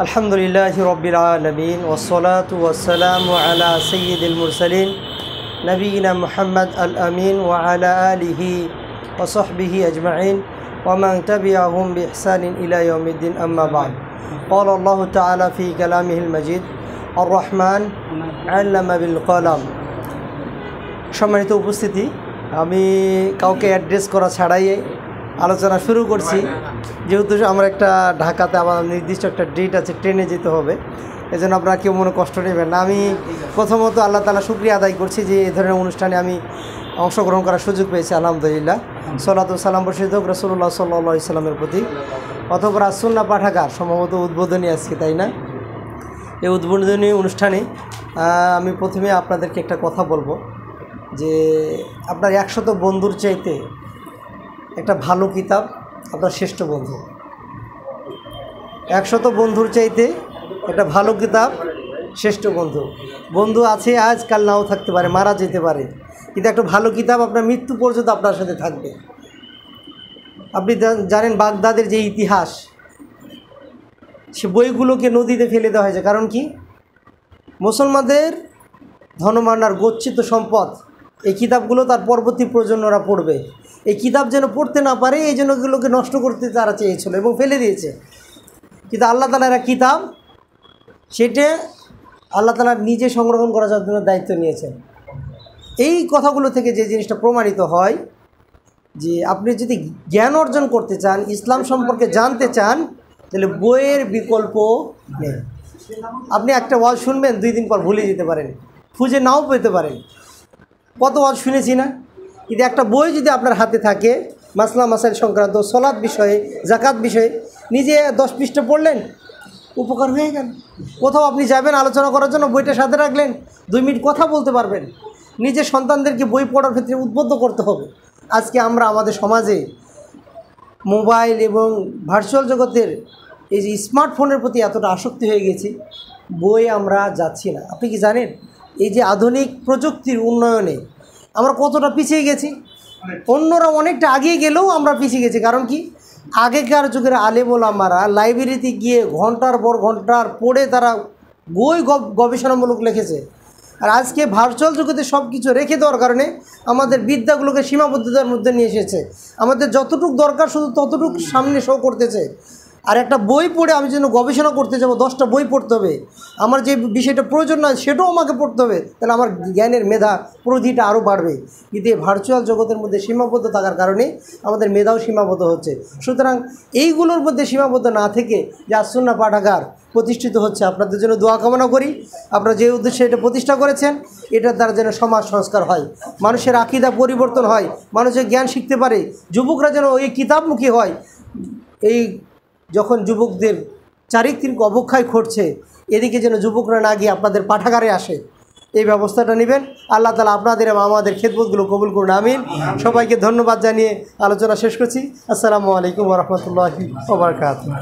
আলহামদুলিল্লাহি রাব্বিল আলামিন ওয়াসসালাতু ওয়াসসালামু আলা সাইয়্যিদিল মুরসালিন নবিয়িনা মুহাম্মদ আল আমিন ওয়া আলা আলিহি ওয়া সাহবিহি আজমাইন ওয়া মান তাবিআহুম বিইহসানিন ইলা ইয়াউমিদ্দিন আম্মা বা'দ। ক্বালা আল্লাহু তাআলা ফি কালামিহিল মাজিদ আর রহমান আল্লামা বিল কলম। সম্মানিত উপস্থিতি, আমি কাউকে অ্যাড্রেস করা ছাড়াই আলোচনা শুরু করছি, যেহেতু আমার একটা ঢাকাতে আমার নির্দিষ্ট একটা ডেট আছে, ট্রেনে যেতে হবে, এজন্য আপনারা কেউ মনে কষ্ট নেবেন না। আমি প্রথমত আল্লাহ তাআলা শুকরিয়া আদায় করছি যে এই ধরনের অনুষ্ঠানে আমি অংশগ্রহণ করার সুযোগ পেয়েছি। আলহামদুলিল্লাহ, সালাতু সালাম বর্ষিত হোক রাসূলুল্লাহ সাল্লাল্লাহু আলাইহি সাল্লামের প্রতি। অতঃপর সুন্নাহ পাঠাগার সম্ভবত উদ্বোধনী আজকে, তাই না? এই উদ্বোধনী অনুষ্ঠানে আমি প্রথমে আপনাদেরকে একটা কথা বলবো যে আপনার 100 বন্ধুর চাইতে একটা ভালো কিতাব আপনার শ্রেষ্ঠ বন্ধু। 100 বন্ধুর চাইতে একটা ভালো কিতাব শ্রেষ্ঠ বন্ধু। বন্ধু আছে আজ, কাল নাও থাকতে পারে, মারা যেতে পারে, কিন্তু একটা ভালো কিতাব আপনার মৃত্যু পর্যন্ত আপনার সাথে থাকবে। আপনি জানেন বাগদাদের যে ইতিহাস, সে বইগুলোকে নদীতে ফেলে দেওয়া হয়েছে। কারণ কি? মুসলমানদের ধনমান্নার গচ্ছিত সম্পদ, এই কিতাবগুলো তার পরবর্তী প্রজন্মরা পড়বে। এই কিতাব যেন পড়তে না পারে, এই জন্য এগুলোকে নষ্ট করতে তারা চেয়েছিল এবং ফেলে দিয়েছে। কিন্তু আল্লাহ তাআলা কিতাব, সেটা আল্লাহ তাআলা নিজে সংরক্ষণ করার জন্য দায়িত্ব নিয়েছেন। এই কথাগুলো থেকে যে জিনিসটা প্রমাণিত হয় যে আপনি যদি জ্ঞান অর্জন করতে চান, ইসলাম সম্পর্কে জানতে চান, তাহলে বইয়ের বিকল্প নেই। আপনি একটা ওয়াজ শুনবেন, 2 দিন পর ভুলে যেতে পারেন, খুঁজে নাও পেতে পারেন। কত ওয়াজ শুনেছি না? কিন্তু একটা বই যদি আপনার হাতে থাকে, মাসলা মাসাইল সংক্রান্ত, সলাৎ বিষয়ে, জাকাত বিষয়ে, নিজে 10 পৃষ্ঠা পড়লেন, উপকার হয়ে গেল। কোথাও আপনি যাবেন আলোচনা করার জন্য, বইটা সাথে রাখলেন, 2 মিনিট কথা বলতে পারবেন। নিজের সন্তানদেরকে বই পড়ার ক্ষেত্রে উদ্বুদ্ধ করতে হবে। আজকে আমরা আমাদের সমাজে মোবাইল এবং ভার্চুয়াল জগতের এই যে স্মার্টফোনের প্রতি এতটা আসক্তি হয়ে গেছি, বই আমরা যাচ্ছি না। আপনি কি জানেন এই যে আধুনিক প্রযুক্তির উন্নয়নে আমরা কতটা পিছিয়ে গেছি? অন্যরা অনেকটা আগিয়ে গেলেও আমরা পিছিয়ে গেছি। কারণ কি? আগেকার যুগের আলেম ওলামারা লাইব্রেরিতে গিয়ে ঘন্টার পর ঘন্টার পড়ে তারা বই গবেষণামূলক লিখেছে। আর আজকে ভার্চুয়াল জগতে সব কিছু রেখে দেওয়ার কারণে আমাদের বিদ্যাগুলোকে সীমাবদ্ধতার মধ্যে নিয়ে এসেছে। আমাদের যতটুকু দরকার শুধু ততটুকু সামনে শো করতেছে। আর একটা বই পড়ে আমি যেন গবেষণা করতে যাব, 10টা বই পড়তে হবে, আমার যে বিষয়টা প্রয়োজন নয় সেটাও আমাকে পড়তে হবে, তাহলে আমার জ্ঞানের মেধা প্রতিটা আরও বাড়বে। কিন্তু এই ভার্চুয়াল জগতের মধ্যে সীমাবদ্ধ থাকার কারণে আমাদের মেধাও সীমাবদ্ধ হচ্ছে। সুতরাং এইগুলোর মধ্যে সীমাবদ্ধ না থেকে যে সুন্নাহ পাঠাগার প্রতিষ্ঠিত হচ্ছে, আপনাদের জন্য দোয়া কামনা করি। আপনারা যে উদ্দেশ্যে এটা প্রতিষ্ঠা করেছেন, এটার দ্বারা যেন সমাজ সংস্কার হয়, মানুষের আকীদা পরিবর্তন হয়, মানুষের জ্ঞান শিখতে পারে, যুবকরা যেন এই কিতাবমুখী হয়। এই যখন যুবকদের চারিত্রিক অবক্ষয় ঘটছে, এদিকে যেন যুবকরা না গিয়ে আপনাদের পাঠাগারে আসে, এই ব্যবস্থাটা নেবেন। আল্লাহ তাআলা আপনাদের এবং আমাদের খেদমতগুলো কবুল করুন, আমিন। সবাইকে ধন্যবাদ জানিয়ে আলোচনা শেষ করছি। আসসালামু আলাইকুম ওয়া রাহমাতুল্লাহি ওয়া বারাকাতুহু।